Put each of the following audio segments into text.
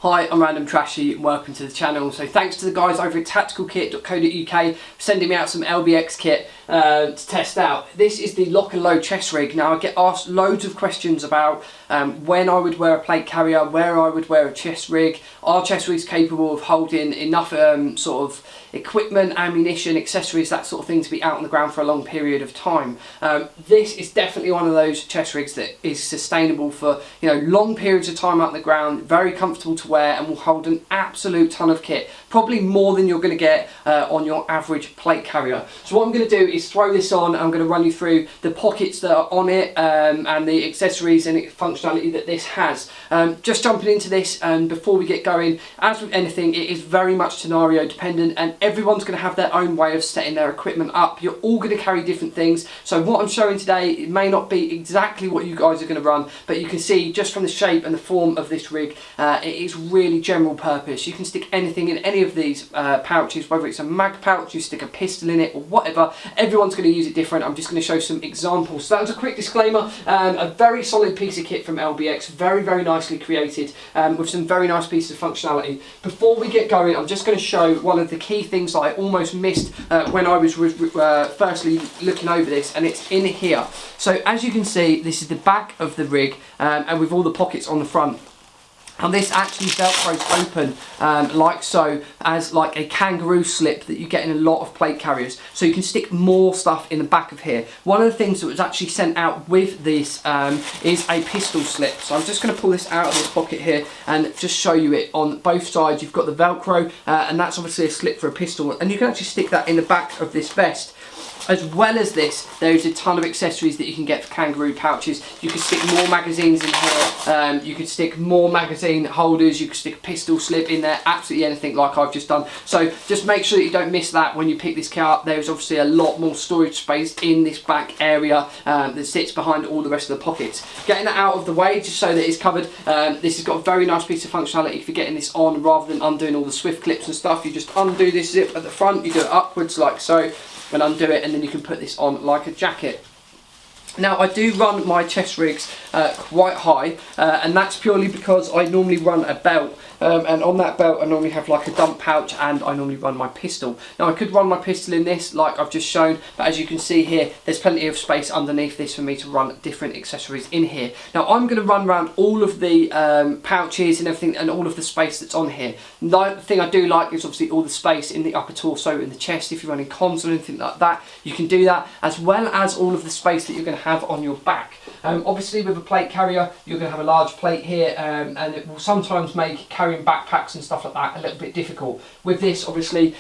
Hi, I'm Random Trashy and welcome to the channel. So thanks to the guys over at tacticalkit.co.uk for sending me out some LBX kit to test out. This is the lock and load chest rig. Now I get asked loads of questions about when I would wear a plate carrier, where I would wear a chest rig. Are chest rigs capable of holding enough sort of equipment, ammunition, accessories, that sort of thing to be out on the ground for a long period of time? This is definitely one of those chest rigs that is sustainable for long periods of time out on the ground, very comfortable to wear and will hold an absolute ton of kit, probably more than you're going to get on your average plate carrier. So what I'm going to do is throw this on. I'm going to run you through the pockets that are on it and the accessories and functionality that this has. Just jumping into this, and before we get going, as with anything, it is very much scenario dependent and everyone's going to have their own way of setting their equipment up. You're all going to carry different things, so what I'm showing today, it may not be exactly what you guys are going to run, but you can see just from the shape and the form of this rig, it is really general purpose. You can stick anything in any of these pouches, whether it's a mag pouch, you stick a pistol in it or whatever. Everyone's going to use it different. I'm just going to show some examples. So that was a quick disclaimer. A very solid piece of kit from LBX, very nicely created, with some very nice pieces of functionality. Before we get going, I'm just going to show one of the key things that I almost missed when I was firstly looking over this, and it's in here. So as you can see, this is the back of the rig, and with all the pockets on the front. And this actually velcros open like so, as like a kangaroo slip that you get in a lot of plate carriers. So you can stick more stuff in the back of here. One of the things that was actually sent out with this is a pistol slip. So I'm just going to pull this out of this pocket here and just show you it. On both sides you've got the velcro, and that's obviously a slip for a pistol, and you can actually stick that in the back of this vest. As well as this, there's a ton of accessories that you can get for kangaroo pouches. You can stick more magazines in here, you can stick more magazine holders, you can stick a pistol slip in there, absolutely anything like I've just done. So just make sure that you don't miss that when you pick this kit up. There's obviously a lot more storage space in this back area that sits behind all the rest of the pockets. Getting that out of the way just so that it's covered, this has got a very nice piece of functionality for getting this on rather than undoing all the swift clips and stuff. You just undo this zip at the front, you do it upwards like so, and undo it, and then you can put this on like a jacket. Now I do run my chest rigs quite high, and that's purely because I normally run a belt, and on that belt I normally have like a dump pouch, and I normally run my pistol. Now I could run my pistol in this like I've just shown, but as you can see here, there's plenty of space underneath this for me to run different accessories in here. Now I'm going to run around all of the pouches and everything, and all of the space that's on here. The thing I do like is obviously all the space in the upper torso, in the chest. If you're running comms or anything like that, you can do that, as well as all of the space that you're going to have on your back. Obviously with a plate carrier you're going to have a large plate here, and it will sometimes make carrying backpacks and stuff like that a little bit difficult. With this obviously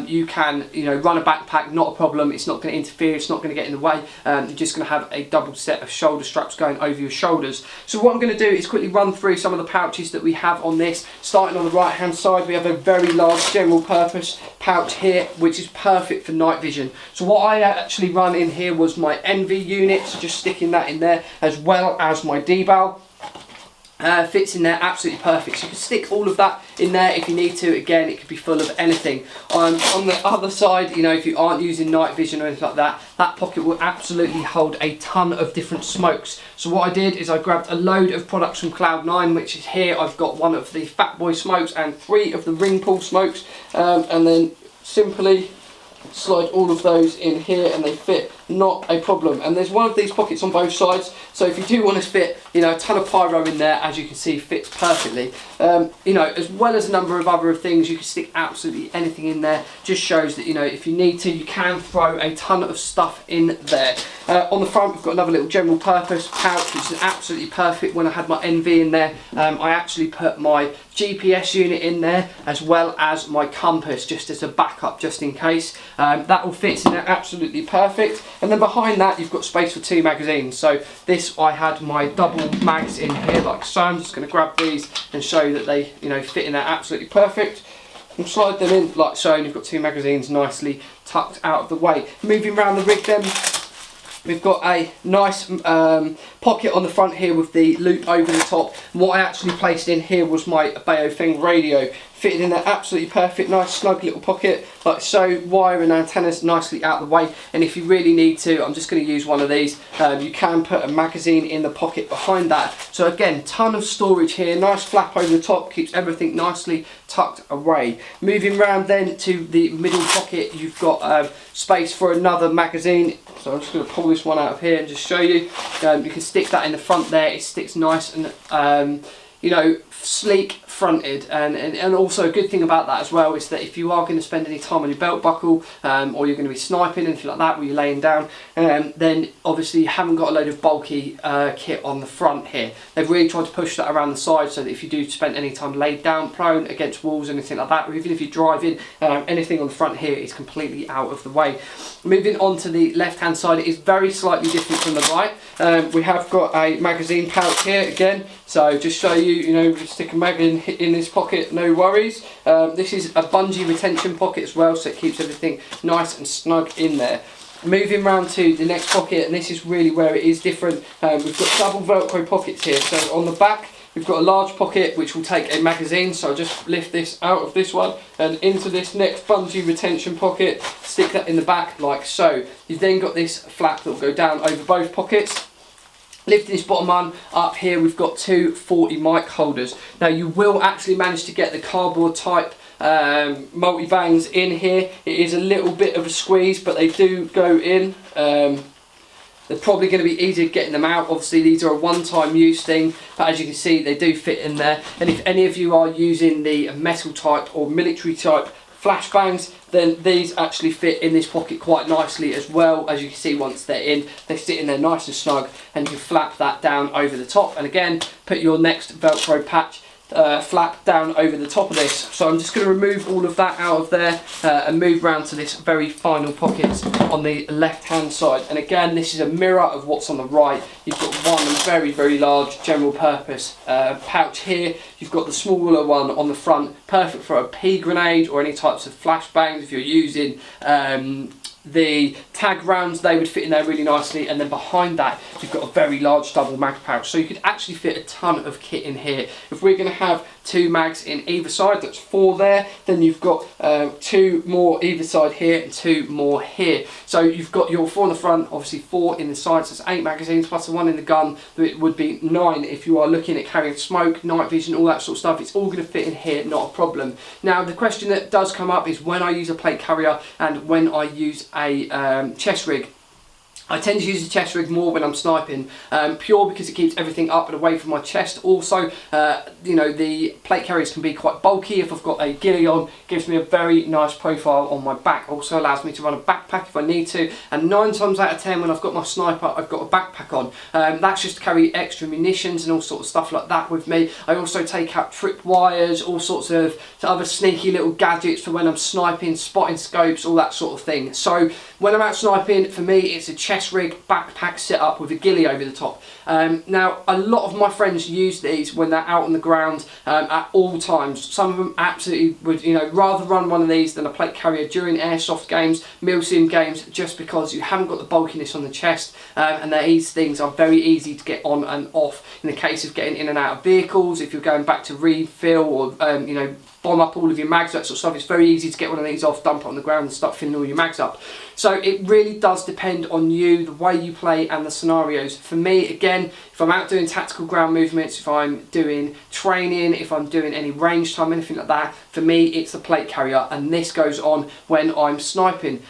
you can run a backpack, not a problem. It's not going to interfere, it's not going to get in the way. You're just going to have a double set of shoulder straps going over your shoulders. So what I'm going to do is quickly run through some of the pouches that we have on this. Starting on the right hand side, we have a very large general purpose pouch here, which is perfect for night vision. So what I actually run in here was my NV unit, so just sticking that in there, as well as my D-bal. Fits in there absolutely perfect. So you can stick all of that in there if you need to. Again, it could be full of anything. On the other side, if you aren't using night vision or anything like that, that pocket will absolutely hold a ton of different smokes. So what I did is I grabbed a load of products from Cloud9, which is here. I've got one of the Fat Boy smokes and 3 of the ring pull smokes, and then simply slide all of those in here and they fit, not a problem. And there's one of these pockets on both sides, so if you do want to fit a ton of pyro in there, as you can see, fits perfectly. As well as a number of other things, you can stick absolutely anything in there. Just shows that if you need to, you can throw a ton of stuff in there. On the front we've got another little general purpose pouch, which is absolutely perfect. When I had my NV in there, I actually put my GPS unit in there, as well as my compass, just as a backup, just in case. That all fits in there absolutely perfect. And then behind that you've got space for 2 magazines. So this, I had my double mags in here like so. I'm just going to grab these and show you that they fit in there absolutely perfect. And slide them in like so, and you've got 2 magazines nicely tucked out of the way. Moving around the rig then, we've got a nice pocket on the front here with the loop over the top. And what I actually placed in here was my Baofeng radio. fitted in there absolutely perfect, nice snug little pocket like so, wire and antennas nicely out of the way. And if you really need to, I'm just going to use one of these, you can put a magazine in the pocket behind that. So again, ton of storage here, nice flap over the top, keeps everything nicely tucked away. Moving round then to the middle pocket, you've got space for another magazine. So I'm just going to pull this one out of here and just show you. You can stick that in the front there, it sticks nice and you know, sleek fronted, and also a good thing about that as well is that if you are going to spend any time on your belt buckle or you're going to be sniping, anything like that where you're laying down, then obviously you haven't got a load of bulky kit on the front here. They've really tried to push that around the side so that if you do spend any time laid down prone against walls or anything like that, or even if you're driving, anything on the front here is completely out of the way. Moving on to the left hand side, it is very slightly different from the right. We have got a magazine pouch here again, so just show you, you know, stick a mag in this pocket, no worries. This is a bungee retention pocket as well, so it keeps everything nice and snug in there. Moving round to the next pocket, and this is really where it is different. We've got double Velcro pockets here, so on the back we've got a large pocket which will take a magazine, so I'll just lift this out of this one and into this next bungee retention pocket, stick that in the back like so. You've then got this flap that will go down over both pockets. Lifting this bottom one up here, we've got two 40 mic holders. Now you will actually manage to get the cardboard type multi-bangs in here. It is a little bit of a squeeze, but they do go in. They're probably going to be easier getting them out. Obviously these are a one-time use thing, but as you can see they do fit in there. And if any of you are using the metal type or military type flashbangs, then these actually fit in this pocket quite nicely as well. As you can see, once they're in, they sit in there nice and snug, and you can flap that down over the top, and again put your next Velcro patch flap down over the top of this. So I'm just going to remove all of that out of there and move round to this very final pocket on the left hand side. And again, this is a mirror of what's on the right. You've got one very large general purpose pouch here. You've got the smaller one on the front, perfect for a pea grenade or any types of flashbangs. If you're using the tag rounds, they would fit in there really nicely. And then behind that you've got a very large double mag pouch, so you could actually fit a ton of kit in here. If we're going to have two mags in either side, that's four there, then you've got two more either side here and two more here. So you've got your four in the front, obviously four in the sides, so that's 8 magazines plus the one in the gun. It would be 9 if you are looking at carrying smoke, night vision, all that sort of stuff. It's all going to fit in here, not a problem. Now the question that does come up is when I use a plate carrier and when I use a chest rig. I tend to use the chest rig more when I'm sniping, pure because it keeps everything up and away from my chest. Also, you know, the plate carriers can be quite bulky. If I've got a ghillie on, it gives me a very nice profile on my back. Also allows me to run a backpack if I need to. And 9 times out of 10 when I've got my sniper, I've got a backpack on. That's just to carry extra munitions and all sorts of stuff like that with me. I also take out trip wires, all sorts of other sneaky little gadgets for when I'm sniping, spotting scopes, all that sort of thing. So when I'm out sniping, for me it's a chest rig backpack setup with a ghillie over the top. Now a lot of my friends use these when they're out on the ground at all times. Some of them absolutely would, you know, rather run one of these than a plate carrier during airsoft games, Milsim games, just because you haven't got the bulkiness on the chest, and these things are very easy to get on and off in the case of getting in and out of vehicles. If you're going back to refill or you know, bomb up all of your mags, that sort of stuff, it's very easy to get one of these off, dump it on the ground and start filling all your mags up. So it really does depend on you, the way you play and the scenarios. For me, again, if I'm out doing tactical ground movements, if I'm doing training, if I'm doing any range time, anything like that, for me it's the plate carrier, and this goes on when I'm sniping,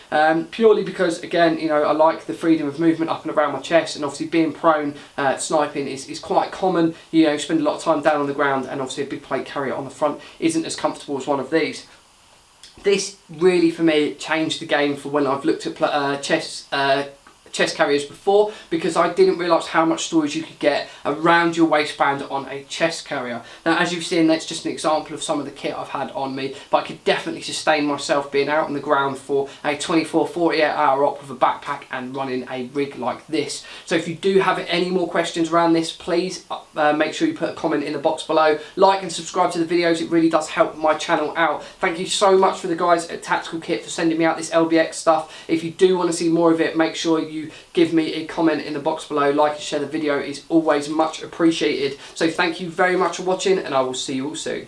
purely because, again, you know, I like the freedom of movement up and around my chest, and obviously being prone sniping is quite common. You know, spend a lot of time down on the ground, and obviously a big plate carrier on the front isn't as comfortable as one of these. This really, for me, changed the game for when I've looked at chest carriers before, because I didn't realise how much storage you could get around your waistband on a chest carrier. Now, as you've seen, that's just an example of some of the kit I've had on me, but I could definitely sustain myself being out on the ground for a 24-48 hour op with a backpack and running a rig like this. So if you do have any more questions around this, please make sure you put a comment in the box below. Like and subscribe to the videos, it really does help my channel out. Thank you so much for the guys at Tactical Kit for sending me out this LBX stuff. If you do want to see more of it, make sure you give me a comment in the box below. Like and share the video is always much appreciated. So thank you very much for watching, and I will see you all soon.